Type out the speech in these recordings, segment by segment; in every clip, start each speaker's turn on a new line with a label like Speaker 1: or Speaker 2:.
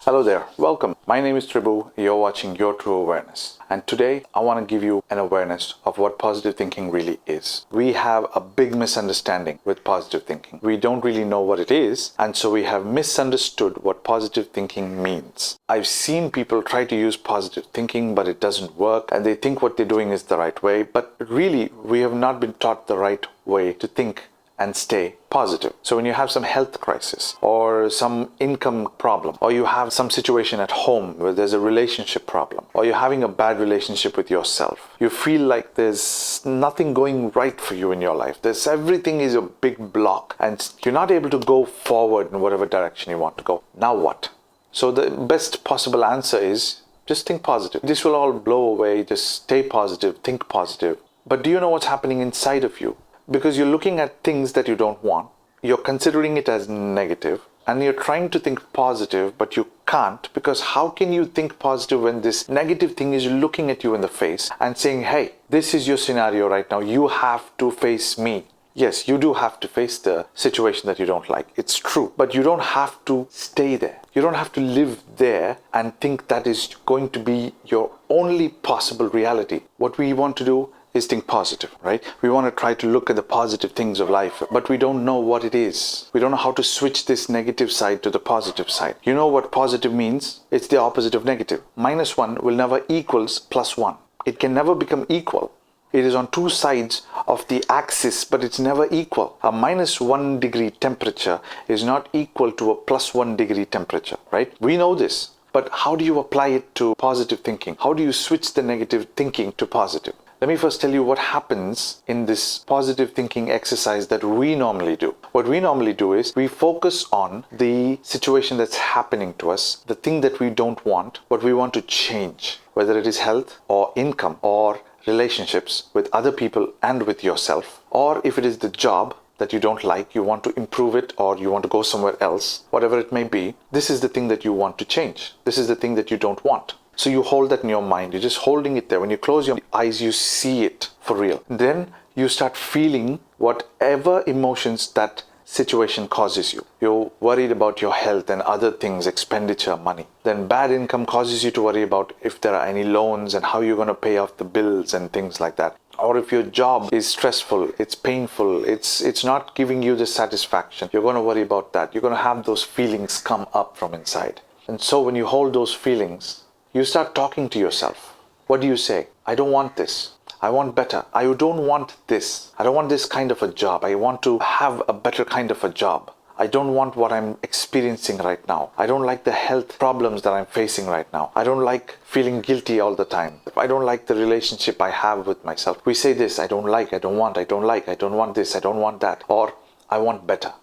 Speaker 1: Hello there, welcome. My name is Tribu, you're watching Your True Awareness. And today I want to give you an awareness of what positive thinking really is. We have a big misunderstanding with positive thinking. We don't really know what it is, and so we have misunderstood what positive thinking means. I've seen people try to use positive thinking, but it doesn't work, and they think what they're doing is the right way, but really we have not been taught the right way to think and stay positive. So when you have some health crisis or some income problem, or you have some situation at home where there's a relationship problem, or you're having a bad relationship with yourself, you feel like there's nothing going right for you in your life. Everything is a big block and you're not able to go forward in whatever direction you want to go. Now what? So the best possible answer is just think positive. This will all blow away. Just stay positive, think positive. But do you know what's happening inside of you? Because you're looking at things that you don't want, you're considering it as negative, and you're trying to think positive, but you can't, because how can you think positive when this negative thing is looking at you in the face and saying, hey, this is your scenario right now, you have to face me. Yes, you do have to face the situation that you don't like. It's true. But you don't have to stay there. You don't have to live there and think that is going to be your only possible reality. What we want to do is think positive, right? We want to try to look at the positive things of life, but we don't know what it is. We don't know how to switch this negative side to the positive side. You know what positive means? It's the opposite of negative. -1 will never equals +1. It can never become equal. It is on two sides of the axis, but it's never equal. A -1 degree temperature is not equal to a +1 degree temperature, right? We know this. But how do you apply it to positive thinking? How do you switch the negative thinking to positive? Let me first tell you what happens in this positive thinking exercise that we normally do. What we normally do is we focus on the situation that's happening to us, the thing that we don't want, what we want to change, whether it is health or income or relationships with other people and with yourself, or if it is the job that you don't like, you want to improve it, or you want to go somewhere else, whatever it may be, this is the thing that you want to change. This is the thing that you don't want. So you hold that in your mind. You're just holding it there. When you close your eyes, you see it for real. Then you start feeling whatever emotions that situation causes you. You're worried about your health and other things, expenditure, money. Then bad income causes you to worry about if there are any loans and how you're going to pay off the bills and things like that. Or if your job is stressful, it's painful, it's not giving you the satisfaction, you're going to worry about that. You're going to have those feelings come up from inside. And so when you hold those feelings, you start talking to yourself. What do you say? I don't want this. I want better. I don't want this. I don't want this kind of a job. I want to have a better kind of a job. I don't want what I'm experiencing right now. I don't like the health problems that I'm facing right now. I don't like feeling guilty all the time. I don't like the relationship I have with myself. We say this, I don't like, I don't want, I don't like, I don't want this, I don't want that. Or I want better.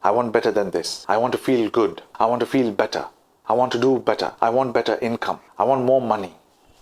Speaker 1: I want better than this. I want to feel good. I want to feel better. I want to do better. I want better income. I want more money.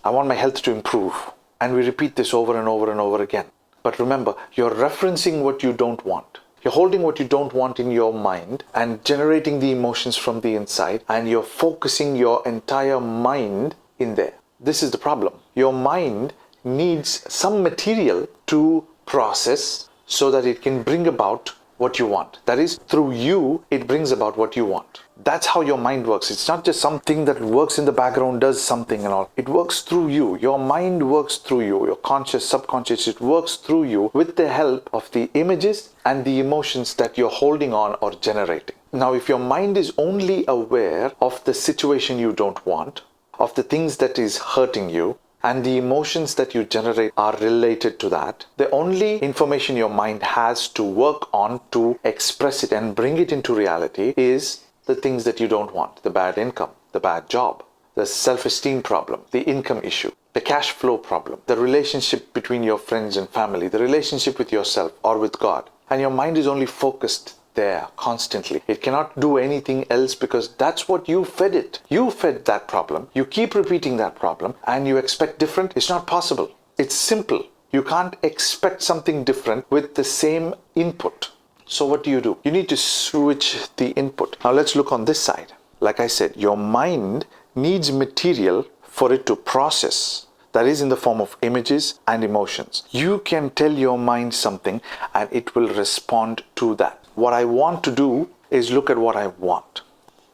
Speaker 1: I want my health to improve. And we repeat this over and over and over again. But remember, you're referencing what you don't want. You're holding what you don't want in your mind and generating the emotions from the inside, and you're focusing your entire mind in there. This is the problem. Your mind needs some material to process so that it can bring about what you want. That is, through you, it brings about what you want. That's how your mind works. It's not just something that works in the background, does something and all. It works through you. Your mind works through you. Your conscious, subconscious, it works through you with the help of the images and the emotions that you're holding on or generating. Now, if your mind is only aware of the situation you don't want, of the things that is hurting you, and the emotions that you generate are related to that, the only information your mind has to work on to express it and bring it into reality is the things that you don't want. The bad income, the bad job, the self-esteem problem, the income issue, the cash flow problem, the relationship between your friends and family, the relationship with yourself or with God. And your mind is only focused there constantly. It cannot do anything else because that's what you fed it. You fed that problem. You keep repeating that problem and you expect different. It's not possible. It's simple. You can't expect something different with the same input. So what do? You need to switch the input. Now let's look on this side. Like I said, your mind needs material for it to process. That is in the form of images and emotions. You can tell your mind something and it will respond to that. What I want to do is look at what I want.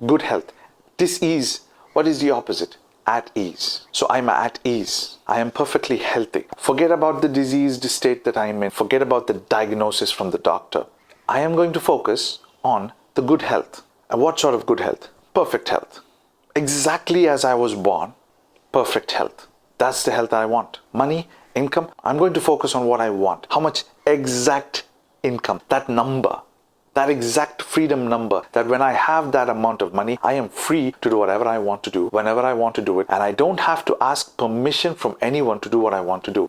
Speaker 1: Good health. This is What is the opposite? At ease. So I'm at ease. I am perfectly healthy. Forget about the diseased state that I'm in. Forget about the diagnosis from the doctor. I am going to focus on the good health. And what sort of good health? Perfect health. Exactly as I was born, perfect health. That's the health I want. Money, income, I'm going to focus on what I want. How much exact income, that number, that exact freedom number, that when I have that amount of money, I am free to do whatever I want to do, whenever I want to do it, and I don't have to ask permission from anyone to do what I want to do.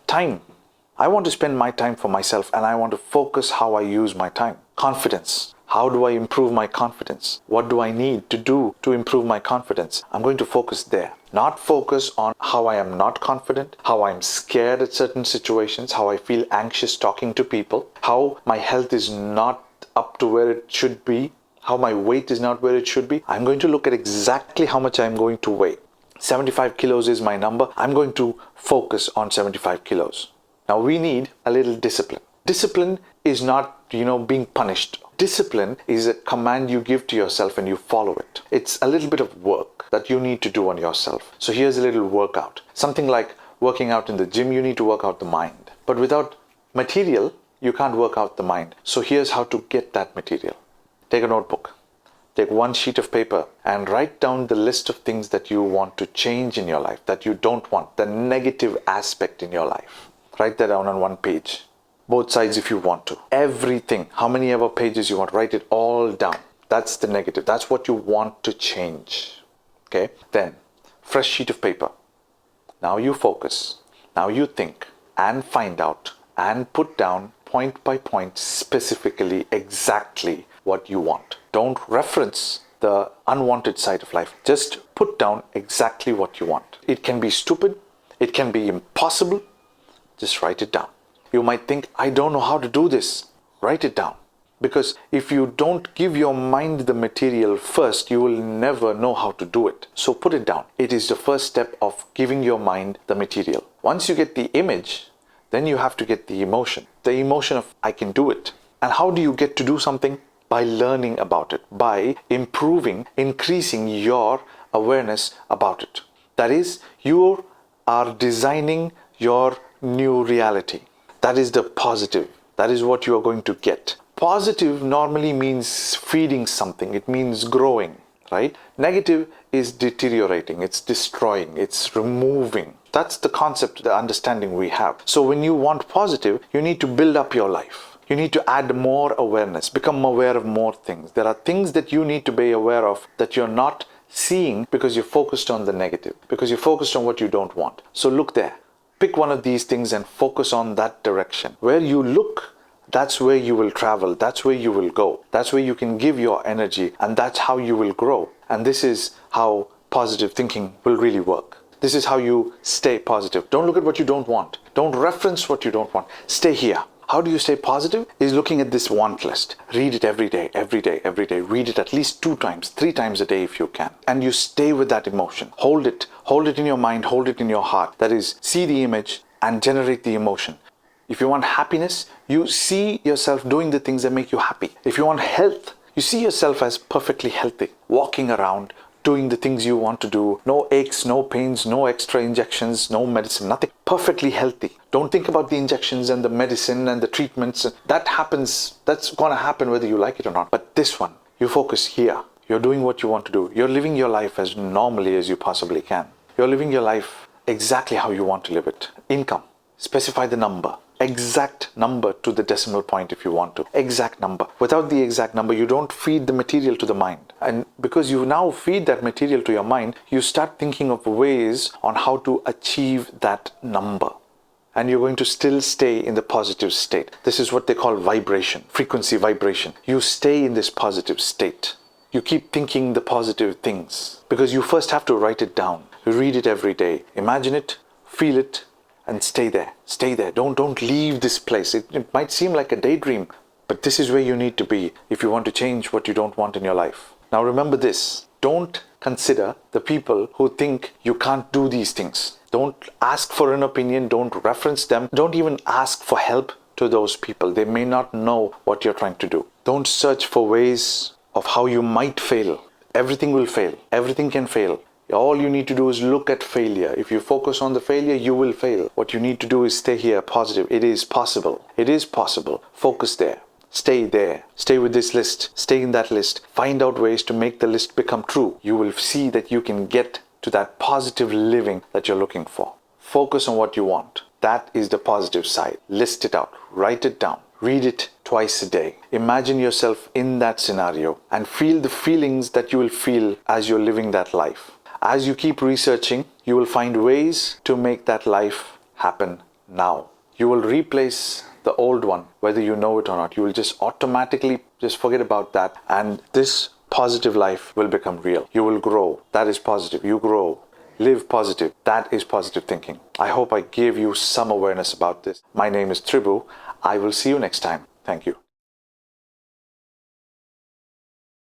Speaker 1: Time. I want to spend my time for myself, and I want to focus how I use my time. Confidence. How do I improve my confidence? What do I need to do to improve my confidence? I'm going to focus there. Not focus on how I am not confident, how I'm scared at certain situations, how I feel anxious talking to people, how my health is not up to where it should be, how my weight is not where it should be. I'm going to look at exactly how much I'm going to weigh. 75 kilos is my number. I'm going to focus on 75 kilos. Now we need a little discipline. Discipline is not, being punished. Discipline is a command you give to yourself and you follow it. It's a little bit of work that you need to do on yourself. So here's a little workout. Something like working out in the gym, you need to work out the mind. But without material, you can't work out the mind. So here's how to get that material. Take a notebook. Take one sheet of paper and write down the list of things that you want to change in your life, that you don't want, the negative aspect in your life. Write that down on one page. Both sides if you want to. Everything, how many ever pages you want, write it all down. That's the negative. That's what you want to change. Okay? Then, fresh sheet of paper. Now you focus. Now you think and find out and put down point by point specifically exactly what you want. Don't reference the unwanted side of life. Just put down exactly what you want. It can be stupid. It can be impossible. Just write it down. You might think, I don't know how to do this. Write it down. Because if you don't give your mind the material first, you will never know how to do it. So put it down. It is the first step of giving your mind the material. Once you get the image, then you have to get the emotion. The emotion of, I can do it. And how do you get to do something? By learning about it. By improving, increasing your awareness about it. That is, you are designing your new reality. That is the positive. That is what you are going to get. Positive normally means feeding something. It means growing, right? Negative is deteriorating. It's destroying. It's removing. That's the concept, the understanding we have. So when you want positive, you need to build up your life. You need to add more awareness, become aware of more things. There are things that you need to be aware of that you're not seeing because you're focused on the negative, because you're focused on what you don't want. So look there. Pick one of these things and focus on that direction. Where you look, that's where you will travel. That's where you will go. That's where you can give your energy, and that's how you will grow. And this is how positive thinking will really work. This is how you stay positive. Don't look at what you don't want. Don't reference what you don't want. Stay here. How do you stay positive? Is looking at this want list. Read it every day, every day, every day. Read it at least 2 times, 3 times a day if you can. And you stay with that emotion. Hold it in your mind, hold it in your heart. That is, see the image and generate the emotion. If you want happiness, you see yourself doing the things that make you happy. If you want health, you see yourself as perfectly healthy, walking around, doing the things you want to do. No aches, no pains, no extra injections, no medicine, nothing. Perfectly healthy. Don't think about the injections and the medicine and the treatments. That happens, that's going to happen whether you like it or not. But this one, you focus here. You're doing what you want to do. You're living your life as normally as you possibly can. You're living your life exactly how you want to live it. Income. Specify the number. Exact number to the decimal point if you want to. Exact number. Without the exact number, you don't feed the material to the mind. And because you now feed that material to your mind, you start thinking of ways on how to achieve that number. And you're going to still stay in the positive state. This is what they call vibration, frequency vibration. You stay in this positive state. You keep thinking the positive things because you first have to write it down. Read it every day. Imagine it, feel it, and stay there. Stay there. Don't leave this place. It might seem like a daydream, but this is where you need to be if you want to change what you don't want in your life. Now remember this. Don't consider the people who think you can't do these things. Don't ask for an opinion. Don't reference them. Don't even ask for help to those people. They may not know what you're trying to do. Don't search for ways of how you might fail. everything will fail. Everything can fail. All you need to do is look at failure. If you focus on the failure, you will fail. What you need to do is stay here positive. It is possible. It is possible. Focus there. Stay there. Stay with this list. Stay in that list. Find out ways to make the list become true. You will see that you can get to that positive living that you're looking for. Focus on what you want. That is the positive side. List it out. Write it down. Read it twice a day. Imagine yourself in that scenario and feel the feelings that you will feel as you're living that life. As you keep researching, you will find ways to make that life happen now. You will replace the old one, whether you know it or not. You will just automatically just forget about that, and this positive life will become real. You will grow. That is positive. You grow. Live positive. That is positive thinking. I hope I gave you some awareness about this. My name is Tribu. I will see you next time. Thank you.